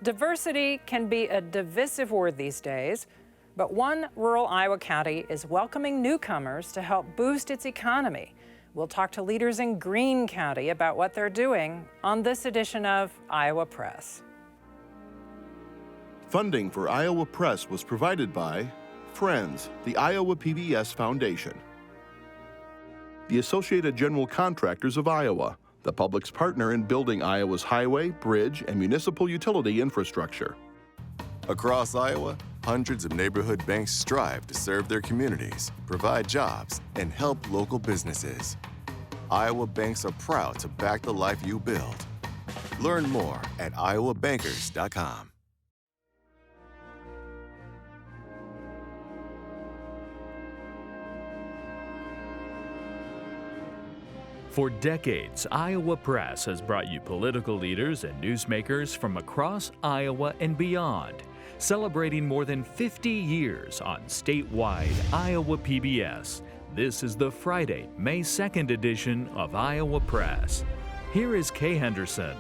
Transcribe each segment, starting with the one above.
Diversity can be a divisive word these days, but one rural Iowa county is welcoming newcomers to help boost its economy. We'll talk to leaders in Greene County about what they're doing on this edition of Iowa Press. Funding for Iowa Press was provided by Friends, the Iowa PBS Foundation, the Associated General Contractors of Iowa, the public's partner in building Iowa's highway, bridge, and municipal utility infrastructure. Across Iowa, hundreds of neighborhood banks strive to serve their communities, provide jobs, and help local businesses. Iowa banks are proud to back the life you build. Learn more at iowabankers.com. For decades, Iowa Press has brought you political leaders and newsmakers from across Iowa and beyond, celebrating more than 50 years on statewide Iowa PBS. This is the Friday, May 2nd edition of Iowa Press. Here is Kay Henderson.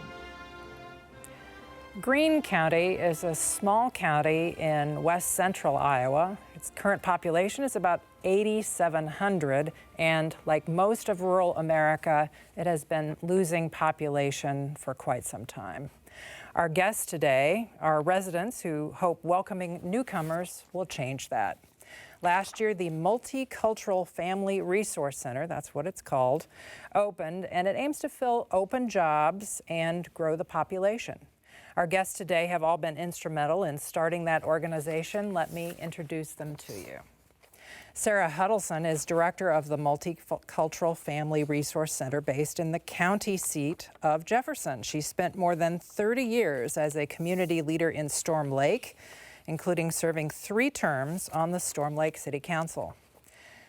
Greene County is a small county in west central Iowa. Its current population is about 8,700, and like most of rural America, it has been losing population for quite some time. Our guests today are residents who hope welcoming newcomers will change that. Last year, the Multicultural Family Resource Center, that's what it's called, opened, and it aims to fill open jobs and grow the population. Our guests today have all been instrumental in starting that organization. Let me introduce them to you. Sara Huddleston is director of the Multicultural Family Resource Center based in the county seat of Jefferson. She spent more than 30 years as a community leader in Storm Lake, including serving 3 terms on the Storm Lake City Council.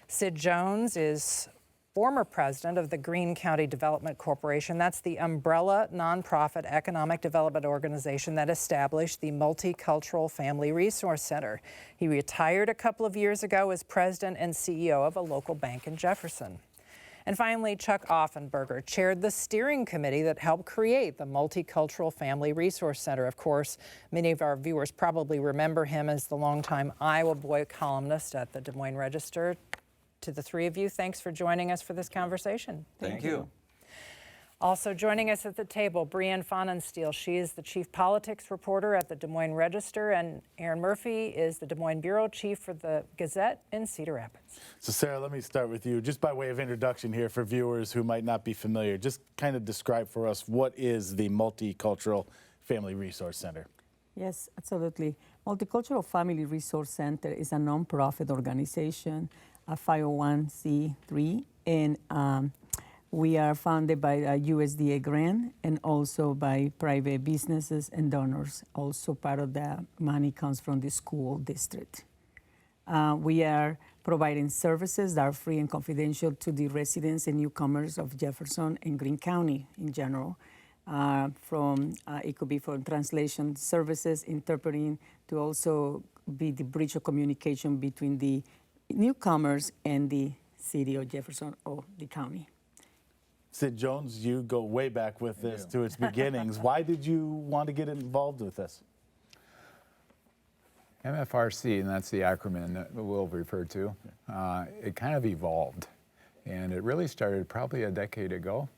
Sid Jones is former president of the Greene County Development Corporation. That's the umbrella nonprofit economic development organization that established the Multicultural Family Resource Center. He retired a couple of years ago as president and CEO of a local bank in Jefferson. And finally, Chuck Offenburger chaired the steering committee that helped create the Multicultural Family Resource Center. Of course, many of our viewers probably remember him as the longtime Iowa Boy columnist at the Des Moines Register. To the 3 of you, thanks for joining us for this conversation. Thank you. Also joining us at the table, Brianne Pfannenstiel. She is the chief politics reporter at the Des Moines Register, and Erin Murphy is the Des Moines bureau chief for the Gazette in Cedar Rapids. So Sarah, let me start with you. Just by way of introduction here for viewers who might not be familiar, just kind of describe for us what is the Multicultural Family Resource Center. Yes, absolutely. Multicultural Family Resource Center is a nonprofit organization, a 501c3, and we are funded by a USDA grant and also by private businesses and donors. Also part of the money comes from the school district. We are providing services that are free and confidential to the residents and newcomers of Jefferson and Greene County in general. It could be from translation services, interpreting, to also be the bridge of communication between the newcomers and the city of Jefferson or the county. Sid Jones, you go way back with this to its beginnings. Why did you want to get involved with this? MFRC, and that's the acronym that we'll refer to, it kind of evolved. And it really started probably a decade ago.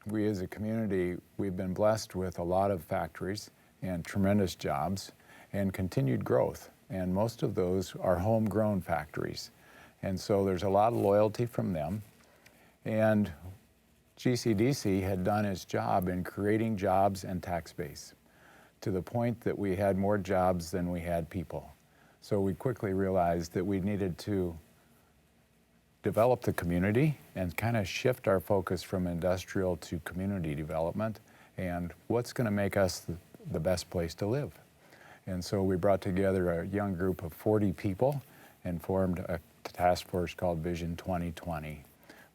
We as a community, we've been blessed with a lot of factories and tremendous jobs and continued growth. And most of those are homegrown factories. And so there's a lot of loyalty from them. And GCDC had done its job in creating jobs and tax base to the point that we had more jobs than we had people. So we quickly realized that we needed to develop the community and kind of shift our focus from industrial to community development and what's going to make us the best place to live. And so we brought together a young group of 40 people and formed a task force called Vision 2020.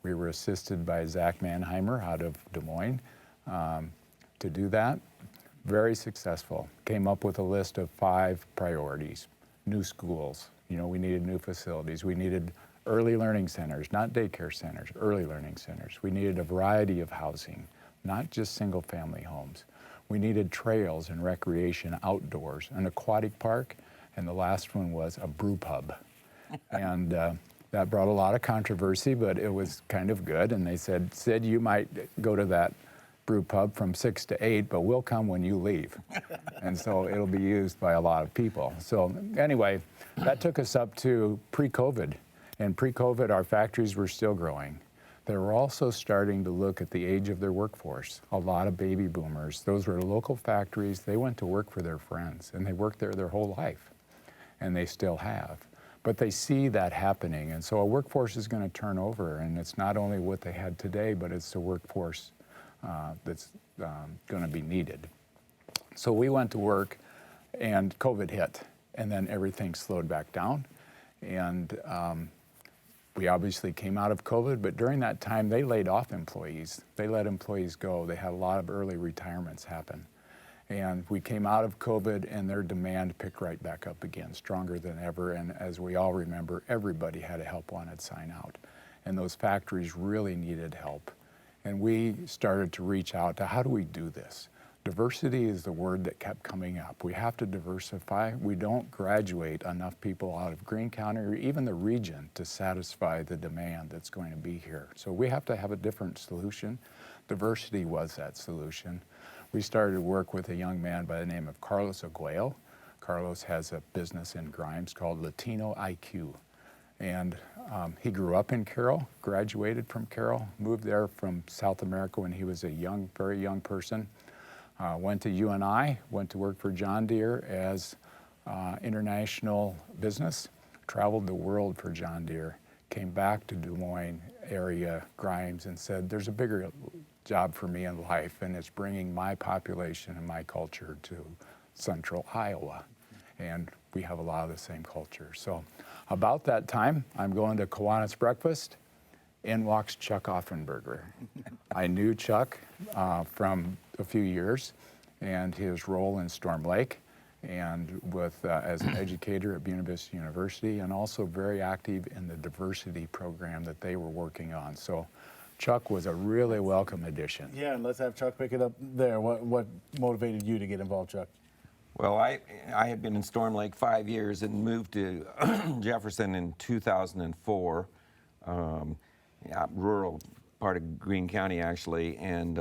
We were assisted by Zach Mannheimer out of Des Moines to do that. Very successful. Came up with a list of 5 priorities. New schools. You know, we needed new facilities. We needed early learning centers, not daycare centers, early learning centers. We needed a variety of housing, not just single family homes. We needed trails and recreation outdoors, an aquatic park, and the last one was a brew pub. And that brought a lot of controversy, but it was kind of good. And they said, Sid, you might go to that brew pub from 6 to 8, but we'll come when you leave. And so it'll be used by a lot of people. So anyway, that took us up to pre-COVID. And pre-COVID, our factories were still growing. They were also starting to look at the age of their workforce. A lot of baby boomers. Those were local factories. They went to work for their friends, and they worked there their whole life, and they still have. But they see that happening, and so a workforce is going to turn over, and it's not only what they had today, but it's the workforce that's going to be needed. So we went to work, and COVID hit, and then everything slowed back down, and we obviously came out of COVID, but during that time, they laid off employees. They let employees go. They had a lot of early retirements happen. And we came out of COVID, and their demand picked right back up again, stronger than ever. And as we all remember, everybody had a help wanted sign out. And those factories really needed help. And we started to reach out to how do we do this? Diversity is the word that kept coming up. We have to diversify. We don't graduate enough people out of Greene County or even the region to satisfy the demand that's going to be here. So we have to have a different solution. Diversity was that solution. We started to work with a young man by the name of Carlos Aguayo. Carlos has a business in Grimes called Latino IQ. And he grew up in Carroll, graduated from Carroll, moved there from South America when he was a young, very young person. Went to UNI, went to work for John Deere as international business, traveled the world for John Deere, came back to Des Moines area, Grimes, and said, there's a bigger job for me in life, and it's bringing my population and my culture to central Iowa. And we have a lot of the same culture. So about that time, I'm going to Kiwanis breakfast. In walks Chuck Offenburger. I knew Chuck from a few years and his role in Storm Lake and with as an educator at Buena Vista University, and also very active in the diversity program that they were working on. So Chuck was a really welcome addition. Yeah, and let's have Chuck pick it up there. What motivated you to get involved, Chuck? Well, I had been in Storm Lake 5 years and moved to Jefferson in 2004. Rural part of Greene County, actually, and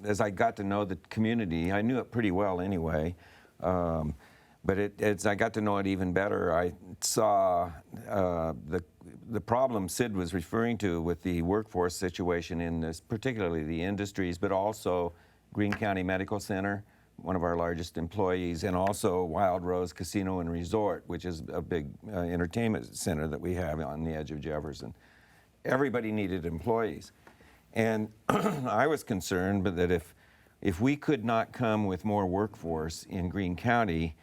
as I got to know the community, I knew it pretty well anyway, but as I got to know it even better, I saw the problem Sid was referring to with the workforce situation in this, particularly the industries, but also Greene County Medical Center, one of our largest employees, and also Wild Rose Casino and Resort, which is a big entertainment center that we have on the edge of Jefferson. Everybody needed employees. And I was concerned that if we could not come with more workforce in Greene County,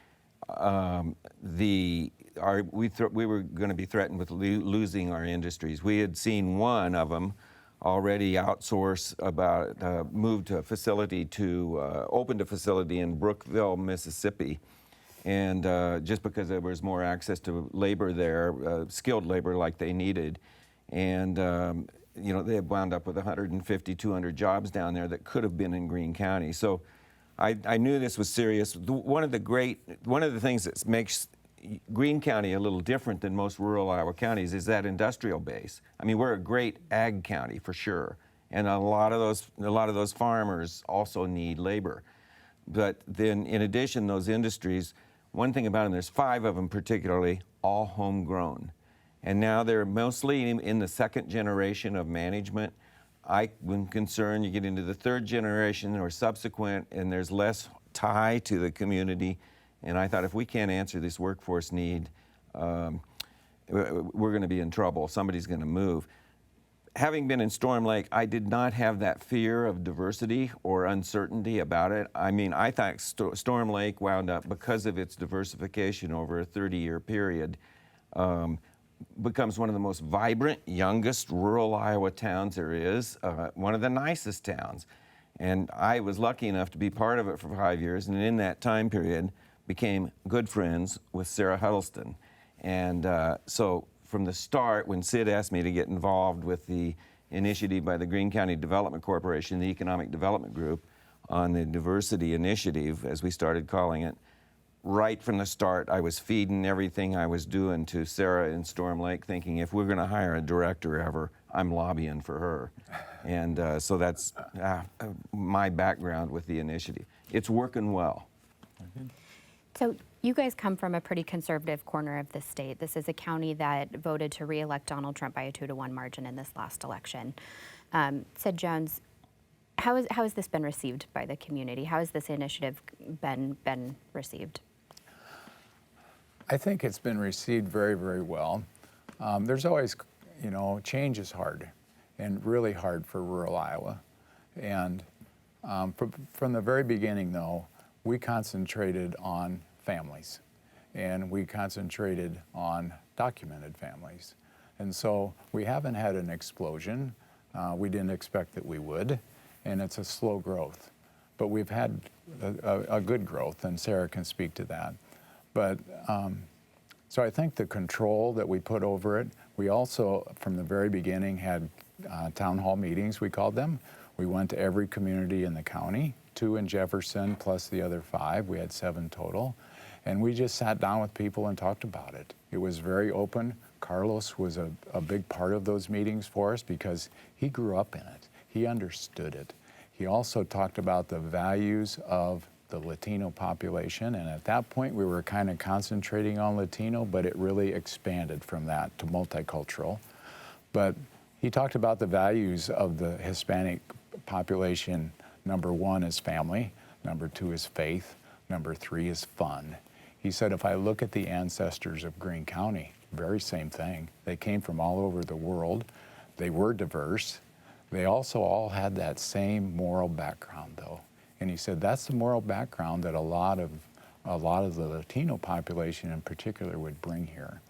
we were going to be threatened with losing our industries. We had seen one of them already outsource moved a facility opened a facility in Brookville, Mississippi. And just because there was more access to labor there, skilled labor like they needed. And they had wound up with 150, 200 jobs down there that could have been in Greene County. So I knew this was serious. One of the things that makes Greene County a little different than most rural Iowa counties is that industrial base. I mean, we're a great ag county for sure, and a lot of those farmers also need labor. But then, in addition, those industries, one thing about them, there's 5 of them particularly, all homegrown. And now they're mostly in the second generation of management. I'm concerned you get into the 3rd generation or subsequent, and there's less tie to the community. And I thought if we can't answer this workforce need, we're going to be in trouble. Somebody's going to move. Having been in Storm Lake, I did not have that fear of diversity or uncertainty about it. I mean, I thought Storm Lake wound up, because of its diversification over a 30-year period, becomes one of the most vibrant, youngest rural Iowa towns there is, one of the nicest towns. And I was lucky enough to be part of it for 5 years, and in that time period became good friends with Sara Huddleston. And so from the start, when Sid asked me to get involved with the initiative by the Greene County Development Corporation, the Economic Development Group, on the diversity initiative, as we started calling it, right from the start, I was feeding everything I was doing to Sara in Storm Lake, thinking if we're going to hire a director ever, I'm lobbying for her. And so that's my background with the initiative. It's working well. So you guys come from a pretty conservative corner of the state. This is a county that voted to re-elect Donald Trump by a 2-to-1 margin in this last election. Sid Jones, how has this been received by the community? How has this initiative been received? I think it's been received very, very well. There's always, change is hard and really hard for rural Iowa. And from the very beginning, though, we concentrated on families, and we concentrated on documented families. And so we haven't had an explosion. We didn't expect that we would, and it's a slow growth. But we've had a good growth, and Sara can speak to that. But so I think the control that we put over it, we also, from the very beginning, had town hall meetings, we called them. We went to every community in the county, 2 in Jefferson plus the other 5. We had 7 total. And we just sat down with people and talked about it. It was very open. Carlos was a big part of those meetings for us because he grew up in it. He understood it. He also talked about the values of the Latino population, and at that point we were kind of concentrating on Latino, but it really expanded from that to multicultural. But he talked about the values of the Hispanic population. Number 1 is family, number 2 is faith, number 3 is fun. He said, if I look at the ancestors of Greene County, very same thing. They came from all over the world. They were diverse. They also all had that same moral background, though. And he said that's the moral background that a lot of the Latino population in particular would bring here.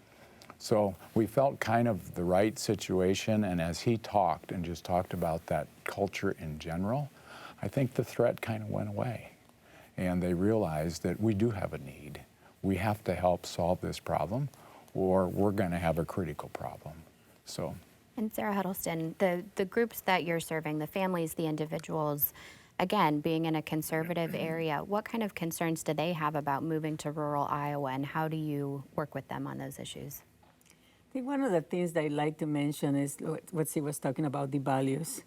So we felt kind of the right situation, and as he talked and just talked about that culture in general, I think the threat kind of went away. And they realized that we do have a need. We have to help solve this problem, or we're going to have a critical problem. So. And Sara Huddleston, the groups that you're serving, the families, the individuals, again, being in a conservative area, what kind of concerns do they have about moving to rural Iowa, and how do you work with them on those issues? I think one of the things that I'd like to mention is what she was talking about, the values.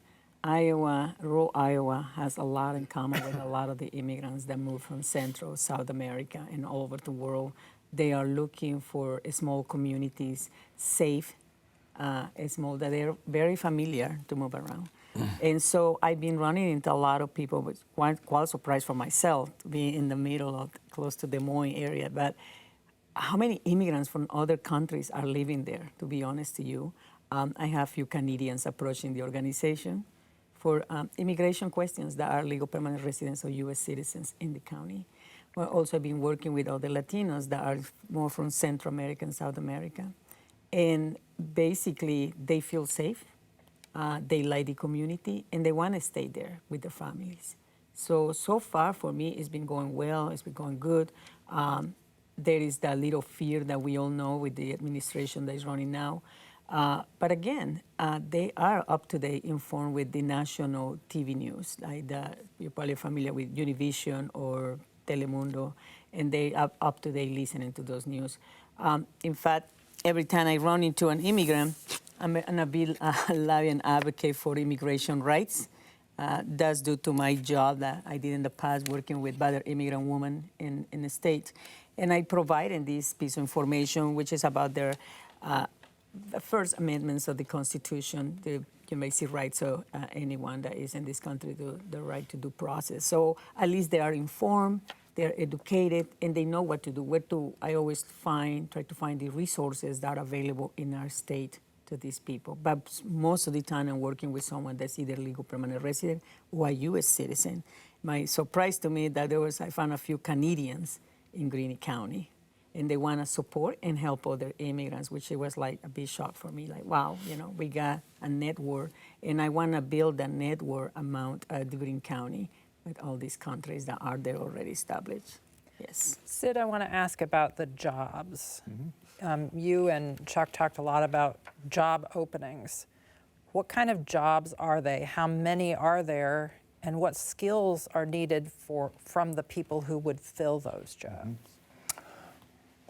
Rural Iowa has a lot in common with a lot of the immigrants that move from Central, South America, and all over the world. They are looking for small communities, safe, small, that they're very familiar to move around. And so I've been running into a lot of people, which quite surprised for myself to be in the middle of close to Des Moines area. But how many immigrants from other countries are living there, to be honest to you? I have a few Canadians approaching the organization for immigration questions that are legal permanent residents or U.S. citizens in the county. We've also been working with other Latinos that are more from Central America and South America. And basically, they feel safe. They like the community, and they want to stay there with their families. So far for me, it's been going well. It's been going good. There is that little fear that we all know with the administration that is running now. But again, they are up to date, informed with the national TV news. Like you're probably familiar with Univision or Telemundo, and they are up to date listening to those news. In fact, every time I run into an immigrant, I'm gonna be a lion advocate for immigration rights. That's due to my job that I did in the past working with other immigrant women in the state. And I provided this piece of information, which is about their the first amendments of the Constitution, the basic rights of anyone that is in this country, the right to due process. So at least they are informed, they're educated, and they know what to do. I always try to find the resources that are available in our state to these people. But most of the time I'm working with someone that's either legal permanent resident or a U.S. citizen. My surprise to me that I found a few Canadians in Greene County, and they want to support and help other immigrants, which it was like a big shock for me. Like, wow, we got a network, and I want to build a network amount at Greene County with all these countries that are there already established. Yes. Sid, I want to ask about the jobs. Mm-hmm. You and Chuck talked a lot about job openings. What kind of jobs are they? How many are there? and what skills are needed from the people who would fill those jobs?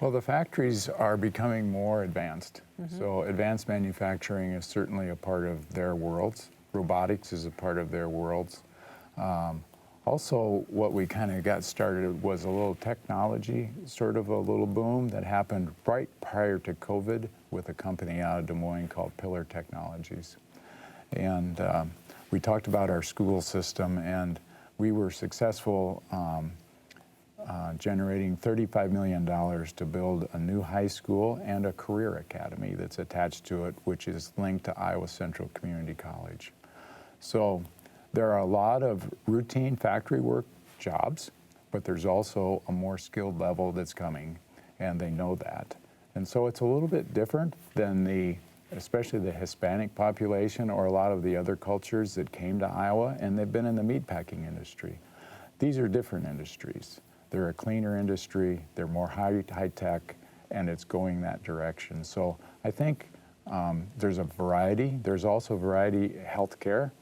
Well, the factories are becoming more advanced. So advanced manufacturing is certainly a part of their worlds. Robotics is a part of their worlds. Also, what we kind of got started was a little technology, sort of a little boom that happened right prior to COVID with a company out of Des Moines called Pillar Technologies. And we talked about our school system, and we were successful generating $35 million to build a new high school and a career academy that's attached to it, which is linked to Iowa Central Community College. So there are a lot of routine factory work jobs, but there's also a more skilled level that's coming, and they know that. And so it's a little bit different than especially the Hispanic population or a lot of the other cultures that came to Iowa, and they've been in the meatpacking industry. These are different industries. They're a cleaner industry, they're more high tech, and it's going that direction. So I think there's a variety. There's also variety healthcare.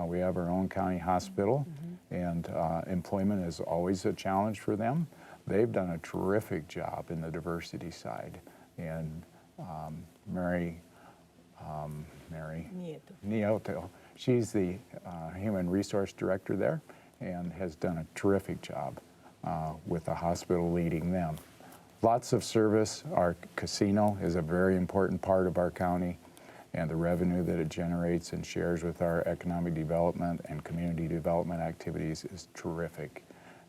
We have our own county hospital, and employment is always a challenge for them. They've done a terrific job in the diversity side. And Mary Nieto, she's the human resource director there and has done a terrific job with the hospital leading them. Lots of service. Our casino is a very important part of our county, and the revenue that it generates and shares with our economic development and community development activities is terrific.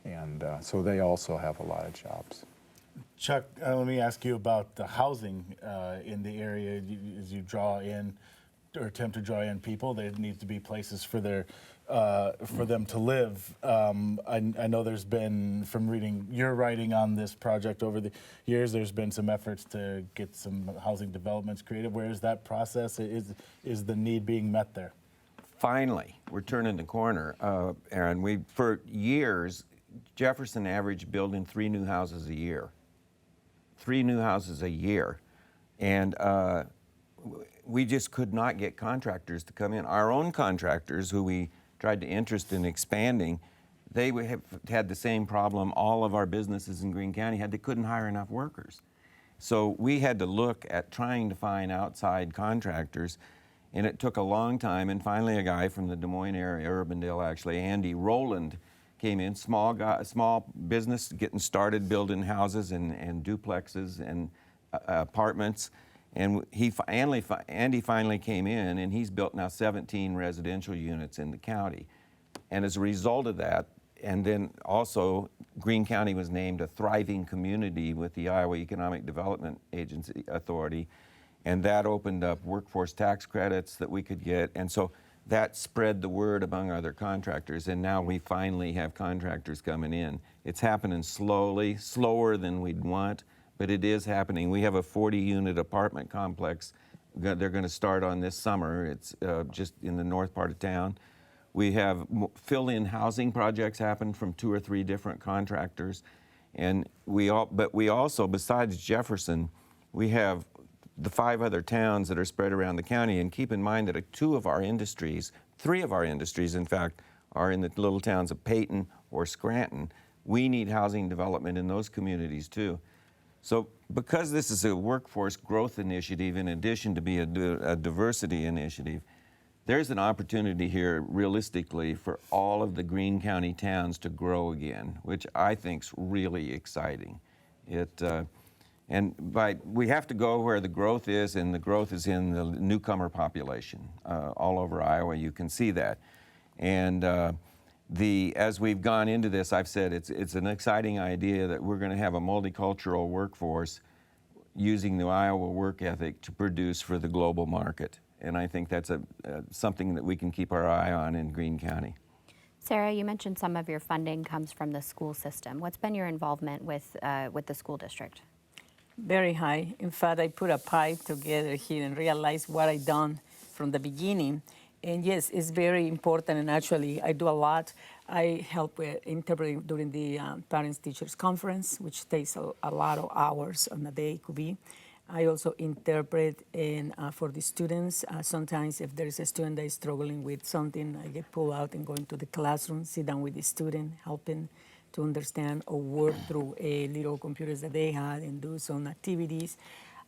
And so they also have a lot of jobs. Chuck, let me ask you about the housing in the area. As you draw in or attempt to draw in people, there needs to be places for them to live. I know there's been, from reading your writing on this project over the years, there's been some efforts to get some housing developments created. Where is that process? Is the need being met there? Finally, we're turning the corner, Erin. For years, Jefferson averaged building 3 new houses a year. 3 new houses a year. And we just could not get contractors to come in. Our own contractors, who we tried to interest in expanding, they have had the same problem all of our businesses in Greene County had. They couldn't hire enough workers. So we had to look at trying to find outside contractors, and it took a long time. And finally, a guy from the Des Moines area, Urbandale actually, Andy Rowland, came in, small business, getting started building houses and duplexes and apartments. And Andy finally came in, and he's built now 17 residential units in the county. And as a result of that, and then also Greene County was named a thriving community with the Iowa Economic Development Agency Authority, and that opened up workforce tax credits that we could get. And so that spread the word among other contractors, and now we finally have contractors coming in. It's happening slowly, slower than we'd want, but it is happening. We have a 40-unit apartment complex they're going to start on this summer. It's just in the north part of town. We have fill-in housing projects happen from 2 or 3 different contractors, and we also, besides Jefferson, we have the 5 other towns that are spread around the county. And keep in mind that 3 of our industries, in fact, are in the little towns of Peyton or Scranton. We need housing development in those communities too. So because this is a workforce growth initiative in addition to be a diversity initiative, there's an opportunity here realistically for all of the Greene County towns to grow again, which I think's really exciting. We have to go where the growth is, and the growth is in the newcomer population. All over Iowa, you can see that. And as we've gone into this, I've said it's an exciting idea that we're going to have a multicultural workforce using the Iowa work ethic to produce for the global market. And I think that's something that we can keep our eye on in Greene County. Sara, you mentioned some of your funding comes from the school system. What's been your involvement with the school district? Very high. In fact, I put a pie together here and realized what I've done from the beginning. And yes, it's very important, and actually I do a lot. I help with interpreting during the Parents-Teachers Conference, which takes a lot of hours on a day, could be. I also interpret for the students. Sometimes if there's a student that is struggling with something, I get pulled out and go into the classroom, sit down with the student, helping to understand or work through little computers that they had and do some activities.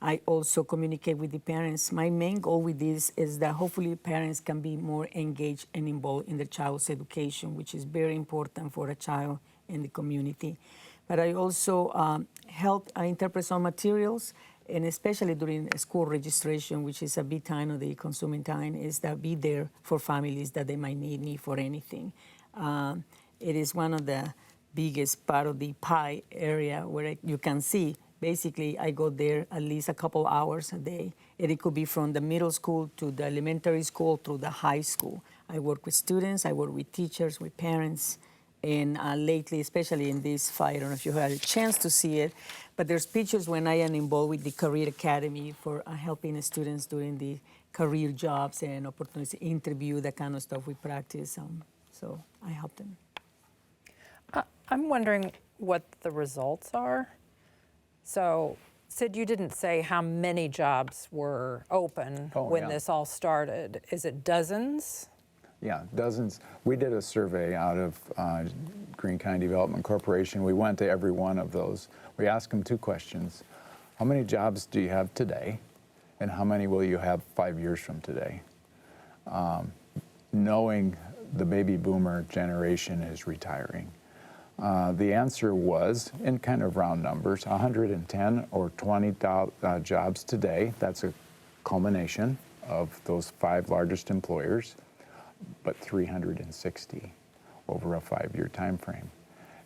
I also communicate with the parents. My main goal with this is that hopefully parents can be more engaged and involved in their child's education, which is very important for a child in the community. But I also help interpret some materials, and especially during school registration, which is a big time of the consuming time, is that be there for families that they might need me for anything. It is one of the biggest part of the pie area where you can see. Basically, I go there at least a couple hours a day. And it could be from the middle school to the elementary school to the high school. I work with students, I work with teachers, with parents. And lately, especially in this fight, I don't know if you had a chance to see it, but there's pictures when I am involved with the Career Academy for helping students during the career jobs and opportunities, interview, that kind of stuff we practice. So I help them. I'm wondering what the results are. So, Sid, you didn't say how many jobs were open when this all started. Is it dozens? Yeah, dozens. We did a survey out of Greene County Development Corporation. We went to every one of those. We asked them 2 questions. How many jobs do you have today? And how many will you have 5 years from today? Knowing the baby boomer generation is retiring. The answer was, in kind of round numbers, 110 or 20 jobs today. That's a culmination of those 5 largest employers, but 360 over a 5-year time frame.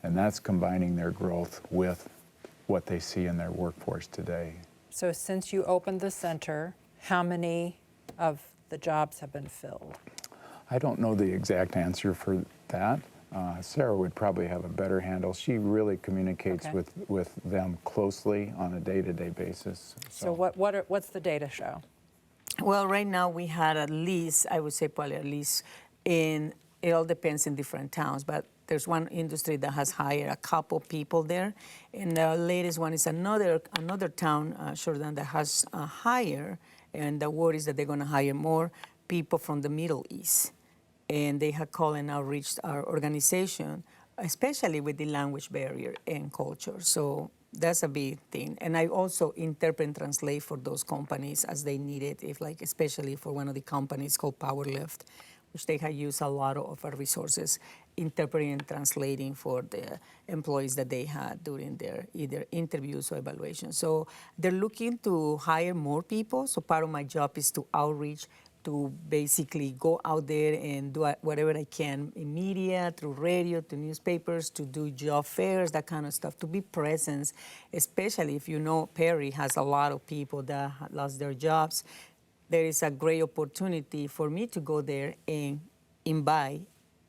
And that's combining their growth with what they see in their workforce today. So since you opened the center, how many of the jobs have been filled? I don't know the exact answer for that. Sara would probably have a better handle. She really communicates with them closely on a day-to-day basis. So what's the data show? Well, right now we had at least, I would say probably at least, it all depends in different towns, but there's one industry that has hired a couple people there, and the latest one is another town, Shordan, that has hired, and the word is that they're going to hire more people from the Middle East. And they have called and outreached our organization, especially with the language barrier and culture. So that's a big thing. And I also interpret and translate for those companies as they need it, especially for one of the companies called PowerLift, which they have used a lot of our resources, interpreting and translating for the employees that they had during their either interviews or evaluations. So they're looking to hire more people. So part of my job is to outreach, to basically go out there and do whatever I can in media, through radio, to newspapers, to do job fairs, that kind of stuff, to be present, especially if you know Perry has a lot of people that lost their jobs. There is a great opportunity for me to go there and invite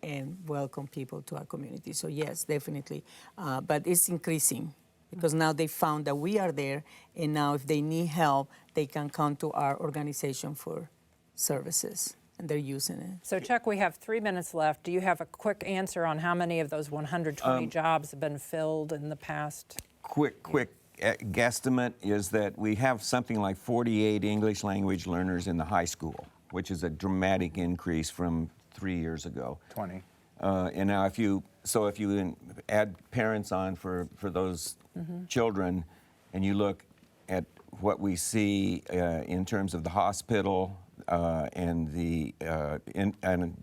and welcome people to our community. So yes, definitely, but it's increasing because now they found that we are there, and now if they need help, they can come to our organization for services, and they're using it. So Chuck, we have 3 minutes left. Do you have a quick answer on how many of those 120 jobs have been filled in the past? Quick guesstimate is that we have something like 48 English language learners in the high school, which is a dramatic increase from 3 years ago. 20. And now if you add parents on for those children, and you look at what we see in terms of the hospital, and the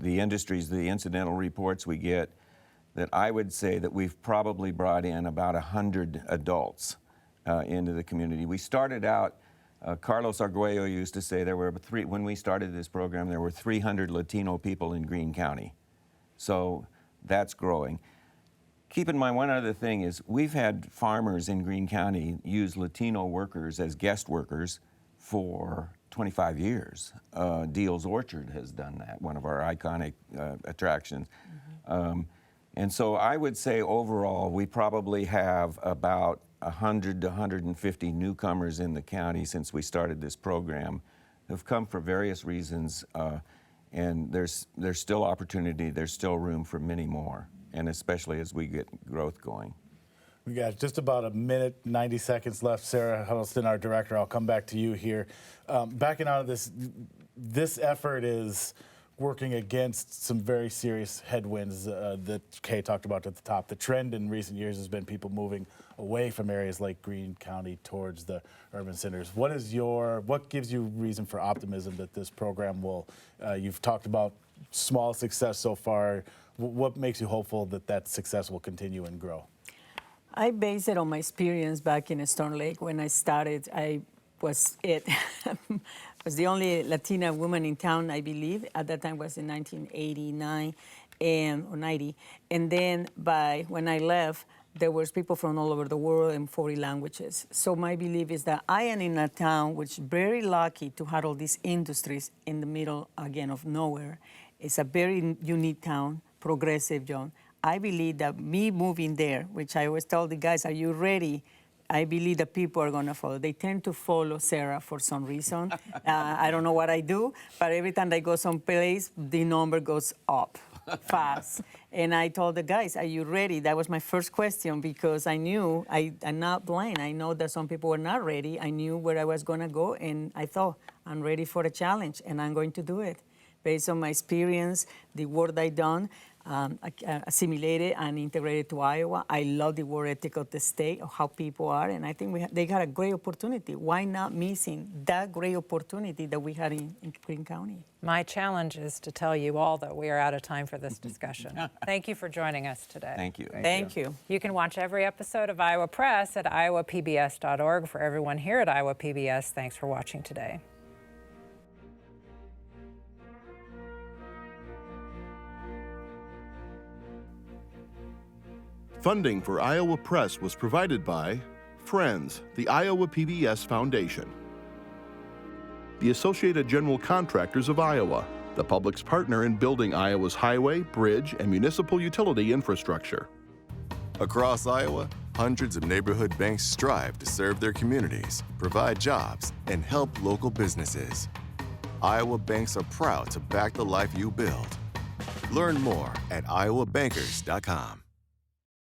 industries, the incidental reports we get, that I would say that we've probably brought in about 100 adults into the community. We started out, Carlos Arguello used to say when we started this program, there were 300 Latino people in Greene County. So that's growing. Keep in mind, one other thing is we've had farmers in Greene County use Latino workers as guest workers for 25 years. Deal's Orchard has done that, one of our iconic attractions. And so I would say overall, we probably have about 100 to 150 newcomers in the county since we started this program who've come for various reasons, and there's still opportunity, there's still room for many more, and especially as we get growth going. We got just about a minute, 90 seconds left. Sara Huddleston, our director, I'll come back to you here. Backing out of this effort is working against some very serious headwinds that Kay talked about at the top. The trend in recent years has been people moving away from areas like Greene County towards the urban centers. What gives you reason for optimism that this program will, you've talked about small success so far, what makes you hopeful that that success will continue and grow? I base it on my experience back in Storm Lake. When I started, I was was the only Latina woman in town, I believe. At that time was in 1989 or 90. And then when I left, there was people from all over the world in 40 languages. So my belief is that I am in a town which is very lucky to have all these industries in the middle, again, of nowhere. It's a very unique town, progressive, John. I believe that me moving there, which I always tell the guys, are you ready? I believe that people are going to follow. They tend to follow Sara for some reason. I don't know what I do, but every time I go someplace, the number goes up fast. And I told the guys, are you ready? That was my first question because I knew, I'm not blind. I know that some people were not ready. I knew where I was going to go, and I thought, I'm ready for a challenge, and I'm going to do it. Based on my experience, the work I've done, assimilated and integrated to Iowa. I love the work ethic of the state, of how people are, and I think they got a great opportunity. Why not missing that great opportunity that we had in Greene County? My challenge is to tell you all that we are out of time for this discussion. Thank you for joining us today. Thank you. Thank you. You can watch every episode of Iowa Press at iowapbs.org. For everyone here at Iowa PBS, thanks for watching today. Funding for Iowa Press was provided by Friends, the Iowa PBS Foundation, the Associated General Contractors of Iowa, the public's partner in building Iowa's highway, bridge, and municipal utility infrastructure. Across Iowa, hundreds of neighborhood banks strive to serve their communities, provide jobs, and help local businesses. Iowa banks are proud to back the life you build. Learn more at iowabankers.com.